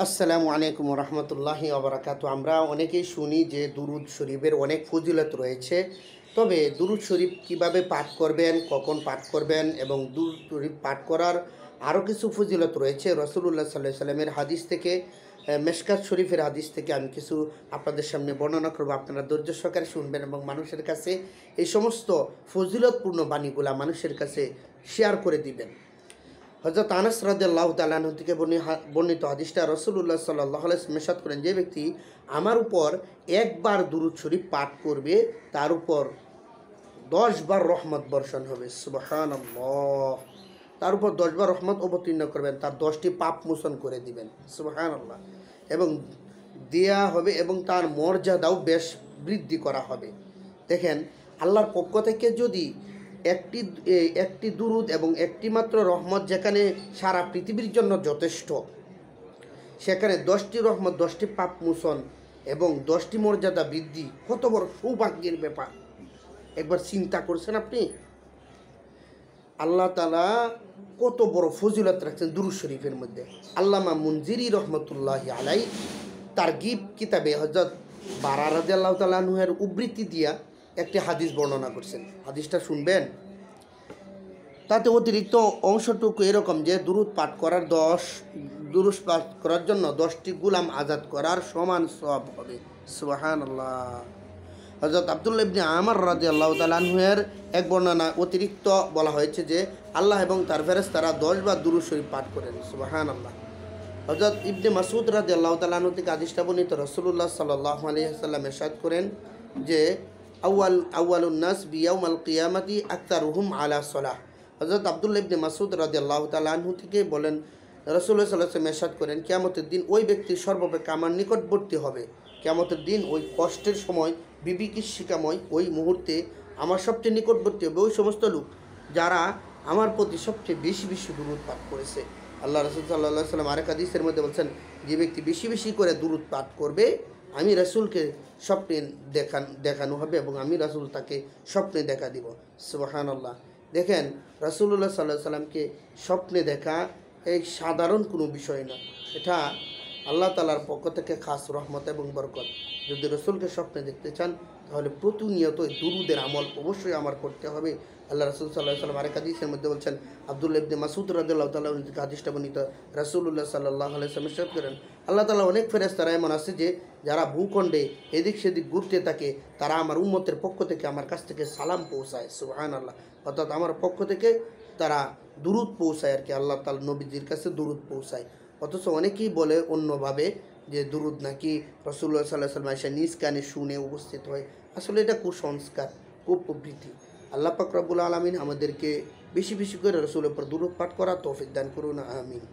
আসসালামু আলাইকুম রহমতুল্লাহি ওবরাকাতু। আমরা অনেকেই শুনি যে দুরুদ শরীফের অনেক ফজিলত রয়েছে। তবে দুরুদ শরীফ কিভাবে পাঠ করবেন, কখন পাঠ করবেন এবং দুরুদ শরীফ পাঠ করার আরও কিছু ফজিলত রয়েছে রাসূলুল্লাহ সাল্লাল্লাহু আলাইহি সাল্লামের হাদিস থেকে, মেশকাত শরীফের হাদিস থেকে আমি কিছু আপনাদের সামনে বর্ণনা করব। আপনারা ধৈর্য সহকারে শুনবেন এবং মানুষের কাছে এই সমস্ত ফজিলতপূর্ণ বাণীগুলা মানুষের কাছে শেয়ার করে দিবেন। হযরত আনাস রাদিয়াল্লাহু তাআলা আনহু থেকে বর্ণিত হাদিসটা রাসূলুল্লাহ সাল্লাল্লাহু আলাইহি ওয়াসাল্লাম ইরশাদ করেন, যে ব্যক্তি আমার উপর একবার দুরূদ শরীফ পাঠ করবে তার উপর 10 বার রহমত বর্ষণ হবে। সুবহানাল্লাহ। তার উপর 10 বার রহমত অবতীর্ণ করবেন, তার 10টি পাপ মোচন করে দিবেন। সুবহানাল্লাহ। এবং দেয়া হবে এবং তার মর্যাদাও বেশ বৃদ্ধি করা হবে। দেখেন, আল্লাহর পক্ষ থেকে যদি একটি দুরুদ এবং একটি মাত্র রহমত যেখানে সারা পৃথিবীর জন্য যথেষ্ট, সেখানে 10টি রহমত, 10টি পাপ মোচন এবং 10টি মর্যাদা বৃদ্ধি, কত বড় সৌভাগ্যের ব্যাপার একবার চিন্তা করছেন আপনি? আল্লাহ তাআলা কত বড় ফজিলত রাখছেন দুরূদ শরীফের মধ্যে। আল্লামা মুনজিরি রহমতুল্লাহি আলাই তার গিব কিতাবে হযরত বারা রাদিয়াল্লাহু তাআলা আনহুর উদ্ধৃতি দিয়া একটি হাদিস বর্ণনা করছেন। হাদিসটা শুনবেন। তাতে অতিরিক্ত অংশটুকু এরকম যে দুরূদ পাঠ করার জন্য 10টি গোলাম আজাদ করার সমান সওয়াব হবে। সুবহানাল্লাহ। হযরত আব্দুল্লাহ ইবনে আমর রাদিয়াল্লাহু তাআলা আনহুর এক বর্ণনা অতিরিক্ত বলা হয়েছে যে আল্লাহ এবং তার ফেরেশতারা 10 বার দুরূদ শরীফ পাঠ করেন। সুবহানাল্লাহ। হযরত ইবনে মাসউদ রাদিয়াল্লাহু তাআলা আনহু থেকে হাদিসটা বর্ণিত, রাসূলুল্লাহ সাল্লাল্লাহু আলাইহি ওয়াসাল্লাম ইরশাদ করেন যে আউয়ালুন নাস বিয়াউমাল কিয়ামাতি আকতারুহুম আলা সালাহ। হযরত আব্দুল্লাহ ইবনে মাসউদ রাদিয়াল্লাহু তাআলা আনহু থেকে বলেন, রাসূলুল্লাহ সাল্লাল্লাহু আলাইহি ওয়াসাল্লাম ইরশাদ করেন, কিয়ামতের দিন ওই ব্যক্তি সর্বাপেক্ষা আমার নিকটবর্তী হবে। কিয়ামতের দিন ওই কষ্টের সময়, বিভীষিকাময় ওই মুহূর্তে আমার সবচেয়ে নিকটবর্তী হবে ওই সমস্ত লোক যারা আমার প্রতি সবচেয়ে বেশি বেশি দুরূদ পাঠ করেছে। আল্লাহ রাসূল সাল্লাল্লাহু আলাইহি ওয়াসাল্লাম আরেক হাদিসের মধ্যে বলছেন, যে ব্যক্তি বেশি বেশি করে দুরূদ পাঠ করবে আমি রাসূলকে স্বপ্নে দেখানো হবে এবং আমি রাসূল তাকে স্বপ্নে দেখা দিব। সুবহানাল্লাহ। দেখেন, রাসূলুল্লাহ সাল্লাল্লাহু আলাইহি ওয়াসাল্লামকে স্বপ্নে দেখা এই সাধারণ কোনো বিষয় না, এটা আল্লাহ তাআলার পক্ষ থেকে খাস রহমত এবং বরকত। যদি রাসূলকে স্বপ্নে দেখতে চান তাহলে প্রতিনিয়ত দুরূদের আমল অবশ্যই আমার করতে হবে। আল্লাহ রাসূল সাল্লাল্লাহু আলাইহি ওয়াসাল্লাম আরেক হাদিসের মধ্যে বলছেন, আব্দুল্লাহ ইবনে মাসউদ রাদিয়াল্লাহু তাআলা আনহু থেকে হাদিসটা বর্ণিত, রাসূলুল্লাহ সাল্লাল্লাহু আলাইহি ওয়াসাল্লাম ইরশাদ করেন, আল্লাহ তাআলা অনেক ফেরেশতারা এমন আছে যে যারা ভূখণ্ডে এদিক সেদিক ঘুরতে থাকে, তারা আমার উম্মতের পক্ষ থেকে আমার কাছ থেকে সালাম পৌঁছায়। সুবহানাল্লাহ। অর্থাৎ আমার পক্ষ থেকে তারা দুরূদ পৌঁছায় আর কি, আল্লাহ তাআলা নবীজির কাছে দুরূদ পৌঁছায়। অথচ অনেকেই বলে অন্যভাবে যে দুরূদ নাকি রাসূলুল্লাহ সাল্লাল্লাহু আলাইহি ওয়াসাল্লাম এসে নিজ কানে শুনে উপস্থিত হয়। আসলে এটা কুসংস্কার, কুপ্রবৃত্তি। আল্লাহ পাক রব্বুল আলামিন আমাদেরকে বেশি বেশি করে রাসূলের উপর দুরূদ পাঠ করা তৌফিক দান করুন। আমিন।